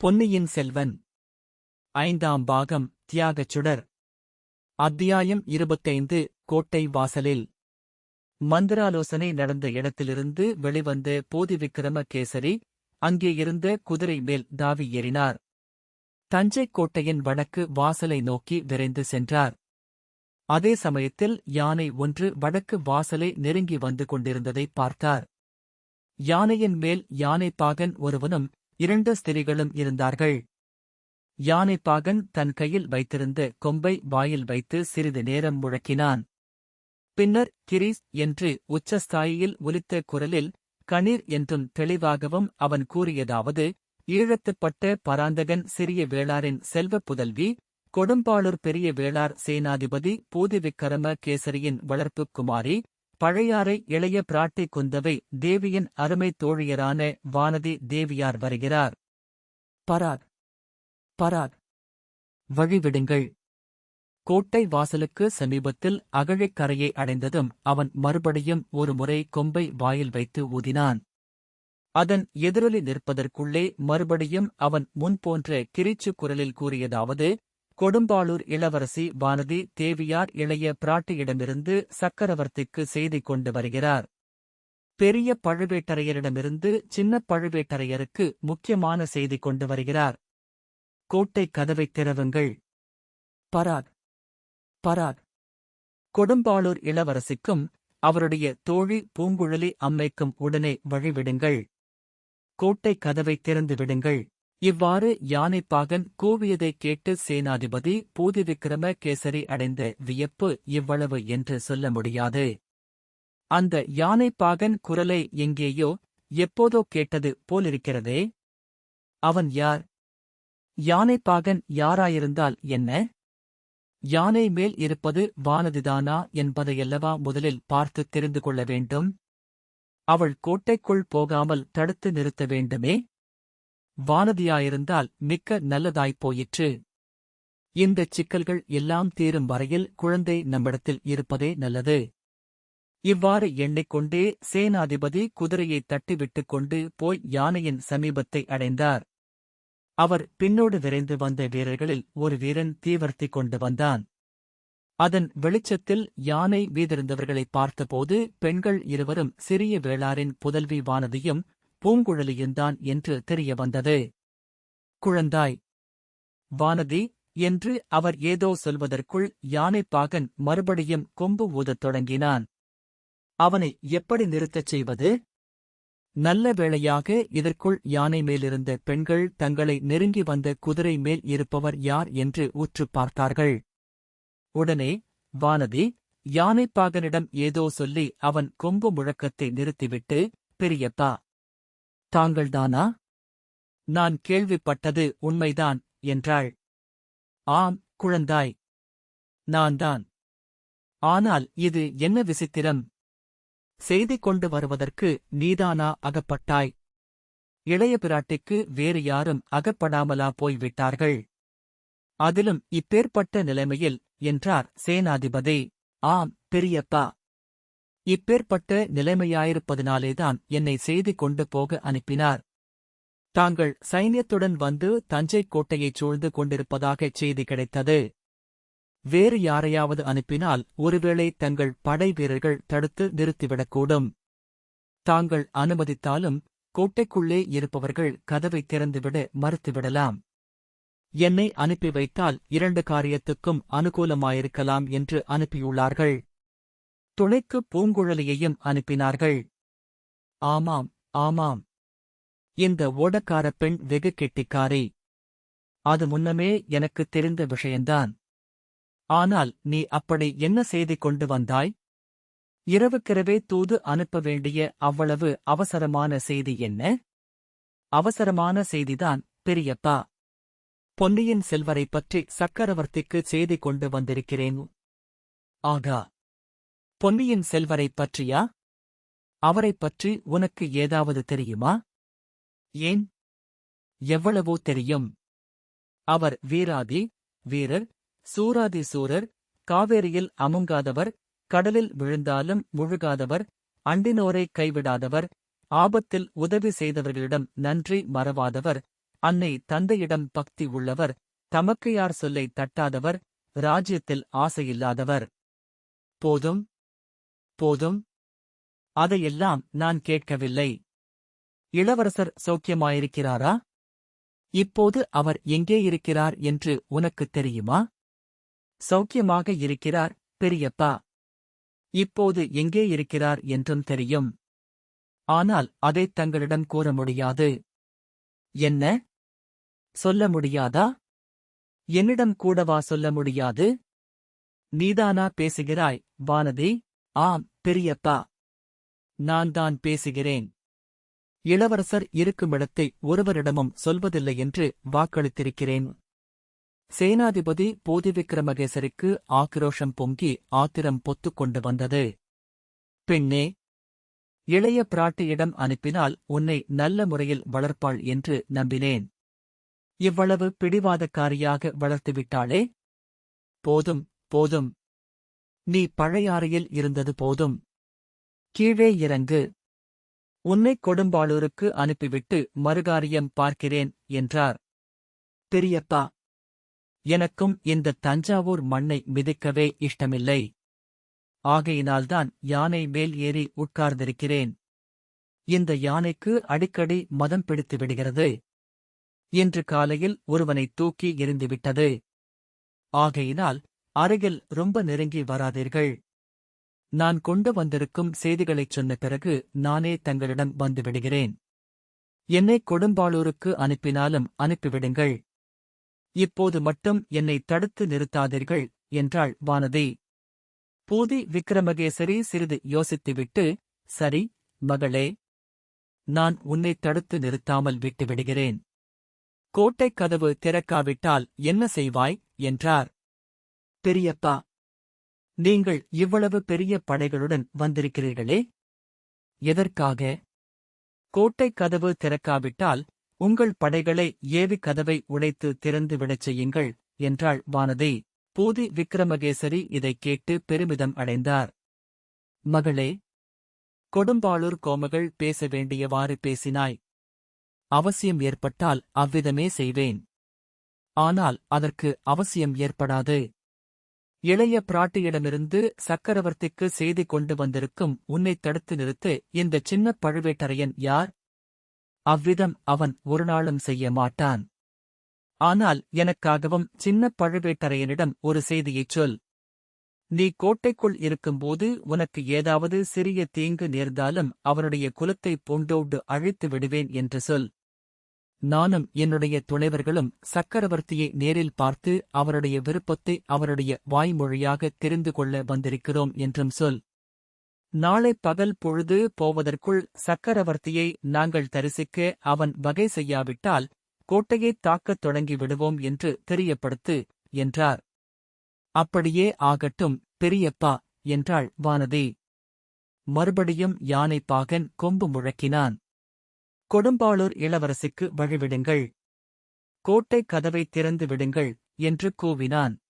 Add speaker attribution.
Speaker 1: பொன்னியின் செல்வன் ஐந்தாம் பாகம் தியாகச் சுடர். அத்தியாயம் 25. கோட்டை வாசலில். மந்திராலோசனை நடந்த இடத்திலிருந்து வெளிவந்த போதிவிக்கிரம கேசரி அங்கே இருந்த குதிரை மேல் தாவி ஏறினார். தஞ்சைக் கோட்டையின் வடக்கு வாசலை நோக்கி விரைந்து சென்றார். அதே சமயத்தில் யானை ஒன்று வடக்கு வாசலை நெருங்கி வந்து கொண்டிருந்ததை பார்த்தார். யானையின் மேல் யானைப்பாகன் ஒருவனும் 2 ஸ்திரீகளும் இருந்தார்கள். யானைப்பாகன் தன் கையில் வைத்திருந்த கொம்பை வாயில் வைத்து சிறிது நேரம் முழக்கினான். பின்னர் கிரீஸ் என்று உச்சஸ்தாயியில் ஒலித்த குரலில் கணீர் என்றும் தெளிவாகவும் அவன் கூறியதாவது: ஈழத்துப்பட்ட பராந்தகன் சிறிய வேளாரின் செல்வப் புதல்வி, கொடும்பாளூர் பெரிய வேளார் சேனாதிபதி போதிவிக்கிரம கேசரியின் வளர்ப்புக் குமாரி, பழையாறை இளைய பிராட்டி குந்தவை தேவியின் அருமைத் தோழியரான வானதி தேவியார் வருகிறார். பராக் பராக், வழிவிடுங்கள். கோட்டை வாசலுக்கு சமீபத்தில் அகழிக் கரையை அடைந்ததும் அவன் மறுபடியும் ஒரு முறை கொம்பை வாயில் வைத்து ஊதினான். அதன் எதிரொலி நிற்பதற்குள்ளே மறுபடியும் அவன் முன்போன்ற கிரீச்சு குரலில் கூறியதாவது: கொடும்பாளூர் இளவரசி வானதி தேவியார் இளைய பிராட்டியிடமிருந்து சக்கரவர்த்திக்கு செய்தி கொண்டு வருகிறார். பெரிய பழுவேட்டரையரிடமிருந்து சின்ன பழுவேட்டரையருக்கு முக்கியமான செய்தி கொண்டு வருகிறார். கோட்டை கதவைத் திறவுங்கள். பராக் பராக், கொடும்பாளூர் இளவரசிக்கும் அவருடைய தோழி பூங்குழலி அம்மைக்கும் உடனே வழிவிடுங்கள். கோட்டை கதவைத் திறந்து விடுங்கள். இவ்வாறு யானைப்பாகன் கூவியதைக் கேட்டு சேனாதிபதி போதிவிக்கிரம கேசரி அடைந்த வியப்பு இவ்வளவு என்று சொல்ல முடியாது. அந்த யானைப்பாகன் குரலை எங்கேயோ எப்போதோ கேட்டது போலிருக்கிறதே. அவன் யார்? யானைப்பாகன் யாராயிருந்தால் என்ன? யானை மேல் இருப்பது வானதிதானா என்பதையல்லவா முதலில் பார்த்து தெரிந்து கொள்ள வேண்டும். அவள் கோட்டைக்குள் போகாமல் தடுத்து நிறுத்த வேண்டுமே. வானதியாயிருந்தால் மிக்க நல்லதாய்ப்போயிற்று. இந்தச் சிக்கல்கள் எல்லாம் தீரும் வரையில் குழந்தை நம்மிடத்தில் இருப்பதே நல்லது. இவ்வாறு எண்ணிக்கொண்டே சேனாதிபதி குதிரையைத் தட்டிவிட்டுக் கொண்டு போய் யானையின் சமீபத்தை அடைந்தார். அவர் பின்னோடு விரைந்து வந்த வீரர்களில் ஒரு வீரன் தீவர்த்தி கொண்டு வந்தான். அதன் வெளிச்சத்தில் யானை மீதிருந்தவர்களைப் பார்த்தபோது பெண்கள் இருவரும் சிறிய வேளாரின் புதல்வி வானதியும் பூங்குழலியுந்தான் என்று தெரிய வந்தது. குழந்தாய், வானதி என்று அவர் ஏதோ சொல்வதற்குள் யானைப்பாகன் மறுபடியும் கொம்பு ஊதத் தொடங்கினான். அவனை எப்படி நிறுத்தச் செய்வது? நல்ல வேளையாக இதற்குள் யானை மேலிருந்த பெண்கள் தங்களை நெருங்கி வந்த குதிரை மேல் இருப்பவர் யார் என்று உற்றுப் பார்த்தார்கள். உடனே வானதி யானைப்பாகனிடம் ஏதோ சொல்லி அவன் கொம்பு முழக்கத்தை நிறுத்திவிட்டு, பெரியப்பா, தாங்கள்தானா? நான் கேள்விப்பட்டது உண்மைதான் என்றாள். ஆம் குழந்தாய், நான்தான். ஆனால் இது என்ன விசித்திரம்? செய்தி கொண்டு வருவதற்கு நீதானா அகப்பட்டாய்? இளைய பிராட்டிக்கு வேறு யாரும் அகப்படாமலா போய்விட்டார்கள்? அதிலும் இப்பேற்பட்ட நிலைமையில் என்றார் சேனாதிபதி. ஆம் பெரியப்பா, இப்பேற்பட்ட நிலைமையாயிருப்பதினாலேதான் என்னை செய்தி கொண்டு போக அனுப்பினார். தாங்கள் சைன்யத்துடன் வந்து தஞ்சைக் கோட்டையைச் சூழ்ந்து கொண்டிருப்பதாகச் செய்தி கிடைத்தது. வேறு யாரையாவது அனுப்பினால் ஒருவேளை தங்கள் படை வீரர்கள் தடுத்து நிறுத்திவிடக்கூடும். தாங்கள் அனுமதித்தாலும் கோட்டைக்குள்ளே இருப்பவர்கள் கதவைத் திறந்துவிட மறுத்துவிடலாம். என்னை அனுப்பி வைத்தால் 2 காரியத்துக்கும் அனுகூலமாயிருக்கலாம் என்று அனுப்பியுள்ளார்கள். துணைக்கு பூங்குழலியையும் அனுப்பினார்கள். ஆமாம் ஆமாம், இந்த ஓடக்காரப் பெண் வெகு கெட்டிக்காரி. அது முன்னமே எனக்குத் தெரிந்த விஷயந்தான். ஆனால் நீ அப்படி என்ன செய்தி கொண்டு வந்தாய்? இரவுக்கிரவே தூது அனுப்ப வேண்டிய அவ்வளவு அவசரமான செய்தி என்ன? அவசரமான செய்திதான் பெரியப்பா. பொன்னியின் செல்வரைப் பற்றி சக்கரவர்த்திக்கு செய்தி கொண்டு வந்திருக்கிறேன். ஆகா, பொன்னியின் செல்வரைப் பற்றியா? அவரைப் பற்றி உனக்கு ஏதாவது தெரியுமா? ஏன், எவ்வளவோ தெரியும். அவர் வீராதி வீரர், சூராதி சூரர், காவேரியில் அமுங்காதவர், கடலில் விழுந்தாலும் முழுகாதவர், அண்டினோரை கைவிடாதவர், ஆபத்தில் உதவி செய்தவர்களிடம் நன்றி மறவாதவர், அன்னை தந்தையிடம் பக்தி உள்ளவர், தமக்கு யார் சொல்லை தட்டாதவர், ராஜ்யத்தில் ஆசையில்லாதவர். போதும் போதும், அதையெல்லாம் நான் கேட்கவில்லை. இளவரசர் சௌக்கியமாயிருக்கிறாரா? இப்போது அவர் எங்கே இருக்கிறார் என்று உனக்குத் தெரியுமா? சௌக்கியமாக இருக்கிறார், பெரியப்பா. இப்போது எங்கே இருக்கிறார் என்றும் தெரியும். ஆனால் அதைத் தங்களிடம் கூற முடியாது. என்ன? சொல்ல முடியாதா? என்னிடம் கூடவா சொல்ல முடியாது? நீதானா பேசுகிறாய், வானதி? ஆம், பெரியப்பா. நான் தான் பேசுகிறேன். இளவரசர் இருக்குமிடத்தை ஒருவரிடமும் சொல்வதில்லை என்று வாக்களித்திருக்கிறேன். சேனாதிபதி போதிவிக்கிரமகேசரிக்கு ஆக்ரோஷம் பொங்கி ஆத்திரம் பொத்துக்கொண்டு வந்தது. பெண்ணே, இளைய பிராட்டியிடம் அனுப்பினால் உன்னை நல்ல முறையில் வளர்ப்பாள் என்று நம்பினேன். இவ்வளவு பிடிவாதக்காரியாக வளர்த்துவிட்டாளே? போதும் போதும். நீ பழையாறையில் இருந்தது போதும். கீழே இறங்கு. உன்னைக் கொடும்பாளூருக்கு அனுப்பிவிட்டு மறுகாரியம் பார்க்கிறேன் என்றார். பெரியப்பா, எனக்கும் இந்த தஞ்சாவூர் மண்ணை மிதிக்கவே இஷ்டமில்லை. ஆகையினால்தான் யானை மேல் ஏறி உட்கார்ந்திருக்கிறேன். இந்த யானைக்கு அடிக்கடி மதம் பிடித்து விடுகிறது. இன்று காலையில் ஒருவனை தூக்கி எறிந்துவிட்டது. ஆகையினால் அருகில் ரொம்ப நெருங்கி வராதீர்கள். நான் கொண்டு வந்திருக்கும் செய்திகளைச் சொன்ன பிறகு நானே தங்களிடம் வந்துவிடுகிறேன். என்னை கொடும்பாளூருக்கு அனுப்பினாலும் அனுப்பிவிடுங்கள். இப்போது மட்டும் என்னை தடுத்து நிறுத்தாதீர்கள் என்றாள் வானதி. பூதி விக்கிரமகேசரி சிறிது யோசித்துவிட்டு, சரி, மகளே, நான் உன்னை தடுத்து நிறுத்தாமல் விட்டுவிடுகிறேன். கோட்டைக் கதவு திறக்காவிட்டால் என்ன செய்வாய் என்றார். பெரியப்பா, நீங்கள் இவ்வளவு பெரிய படைகளுடன் வந்திருக்கிறீர்களே? எதற்காக? கோட்டைக் கதவு திறக்காவிட்டால் உங்கள் படைகளை ஏவி கதவை உடைத்து திறந்து விடச் செய்யுங்கள் என்றாள் வானதி. பூதி விக்கிரமகேசரி இதைக் கேட்டு பெருமிதம் அடைந்தார். மகளே, கொடும்பாளூர் கோமகள் பேச வேண்டியவாறு பேசினாய். அவசியம் ஏற்பட்டால் அவ்விதமே செய்வேன். ஆனால் அதற்கு அவசியம் ஏற்படாது. இளைய பிராட்டியிடமிருந்து சக்கரவர்த்திக்கு செய்தி கொண்டு வந்திருக்கும் உன்னைத் தடுத்து நிறுத்த இந்த சின்னப் பழுவேட்டரையன் யார்? அவ்விதம் அவன் ஒருநாளும் செய்ய மாட்டான். ஆனால் எனக்காகவும் சின்னப் பழுவேட்டரையனிடம் ஒரு செய்தியைச் சொல். நீ கோட்டைக்குள் இருக்கும்போது உனக்கு ஏதாவது சிறிய தீங்கு நேர்ந்தாலும் அவனுடைய குலத்தைப் பூண்டோடு அழித்து விடுவேன் என்று சொல். நானும் என்னுடைய துணைவர்களும் சக்கரவர்த்தியை நேரில் பார்த்து அவருடைய விருப்பத்தை அவருடைய வாய்மொழியாக தெரிந்து கொள்ள வந்திருக்கிறோம் என்றும் சொல். நாளை பகல் பொழுது போவதற்குள் சக்கரவர்த்தியை நாங்கள் தரிசிக்க அவன் வகை செய்யாவிட்டால் கோட்டையைத் தாக்கத் தொடங்கி விடுவோம் என்று தெரியப்படுத்து என்றார். அப்படியே ஆகட்டும், பெரியப்பா என்றாள் வானதி. மறுபடியும் யானை பாகன் கொம்பு முழக்கினான். கொடும்பாளூர் இளவரசிக்கு வழிவிடுங்கள். கோட்டைக் கதவை திறந்து விடுங்கள் என்று கூவினான்.